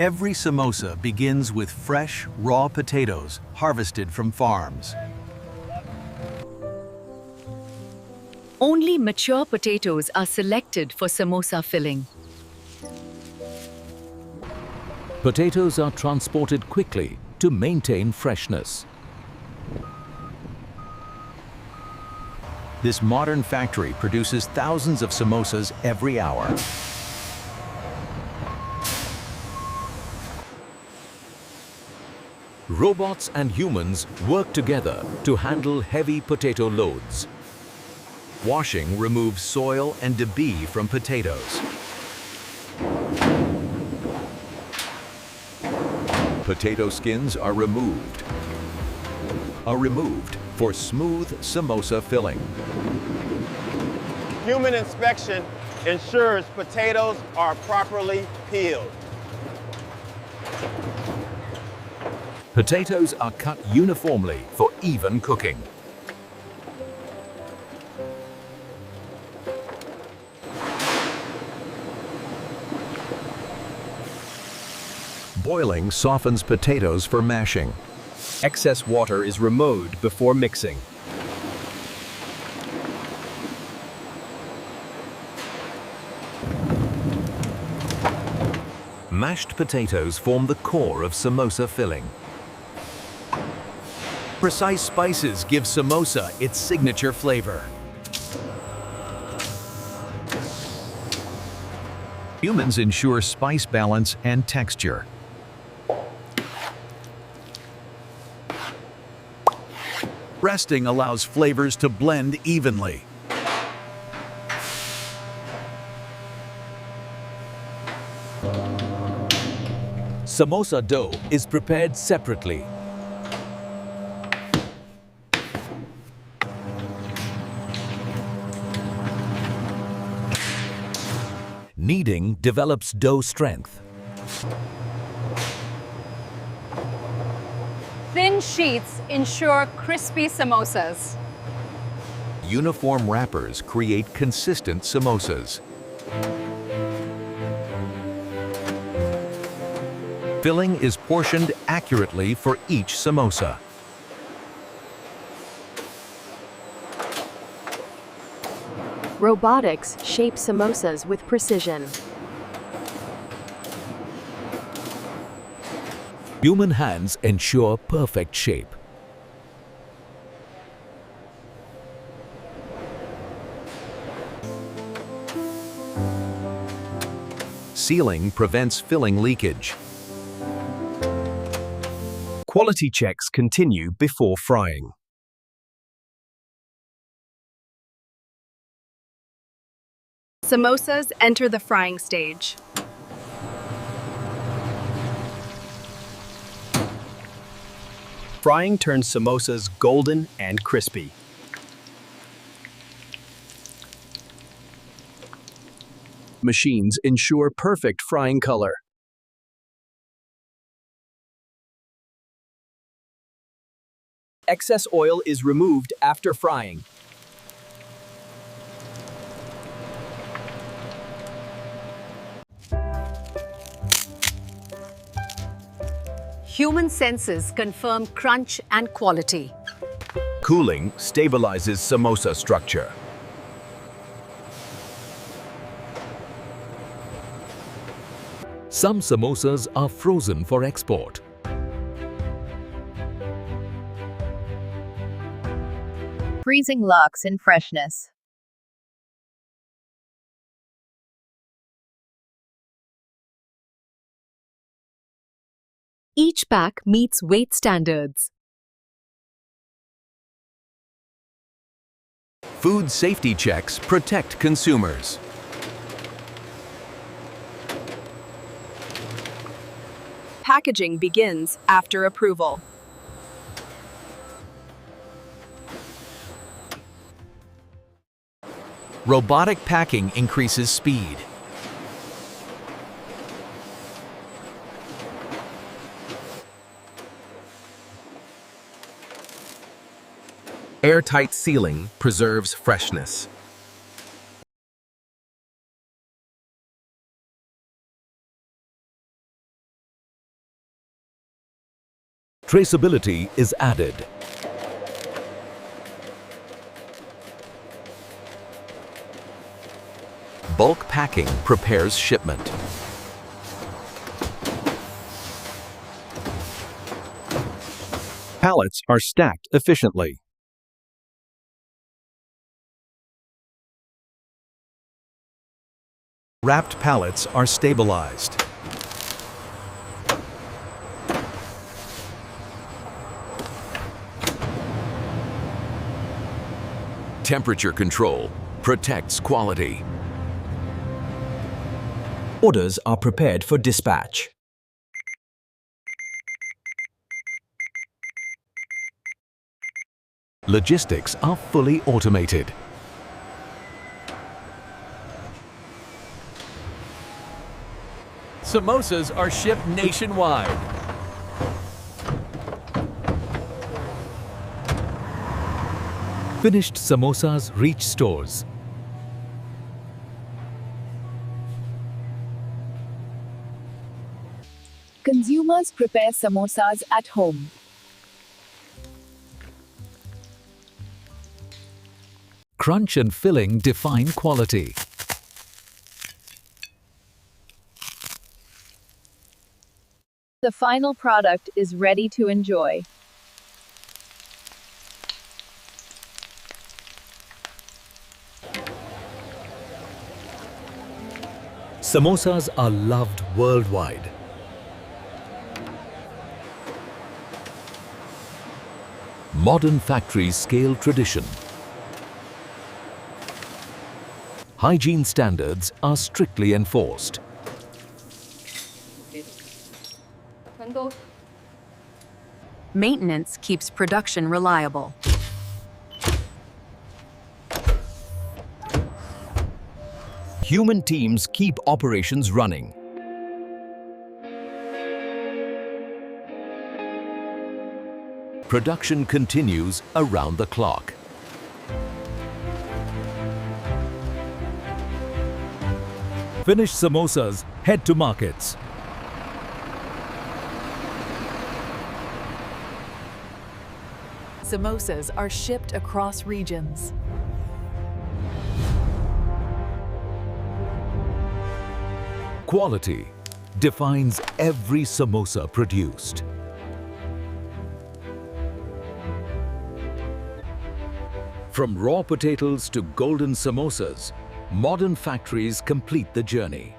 Every samosa begins with fresh, raw potatoes harvested from farms. Only mature potatoes are selected for samosa filling. Potatoes are transported quickly to maintain freshness. This modern factory produces thousands of samosas every hour. Robots and humans work together to handle heavy potato loads. Washing removes soil and debris from potatoes. Potato skins are removed for smooth samosa filling. Human inspection ensures potatoes are properly peeled. Potatoes are cut uniformly for even cooking. Boiling softens potatoes for mashing. Excess water is removed before mixing. Mashed potatoes form the core of samosa filling. Precise spices give samosa its signature flavor. Humans ensure spice balance and texture. Resting allows flavors to blend evenly. Samosa dough is prepared separately. Kneading develops dough strength. Thin sheets ensure crispy samosas. Uniform wrappers create consistent samosas. Filling is portioned accurately for each samosa. Robotics shape samosas with precision. Human hands ensure perfect shape. Sealing prevents filling leakage. Quality checks continue before frying. Samosas enter the frying stage. Frying turns samosas golden and crispy. Machines ensure perfect frying color. Excess oil is removed after frying. Human senses confirm crunch and quality. Cooling stabilizes samosa structure. Some samosas are frozen for export. Freezing locks in freshness. Each pack meets weight standards. Food safety checks protect consumers. Packaging begins after approval. Robotic packing increases speed. Airtight sealing preserves freshness. Traceability is added. Bulk packing prepares shipment. Pallets are stacked efficiently. Wrapped pallets are stabilized. Temperature control protects quality. Orders are prepared for dispatch. Logistics are fully automated. Samosas are shipped nationwide. Finished samosas reach stores. Consumers prepare samosas at home. Crunch and filling define quality. The final product is ready to enjoy. Samosas are loved worldwide. Modern factories scale tradition. Hygiene standards are strictly enforced. Maintenance keeps production reliable. Human teams keep operations running. Production continues around the clock. Finished samosas head to markets. Samosas are shipped across regions. Quality defines every samosa produced. From raw potatoes to golden samosas, modern factories complete the journey.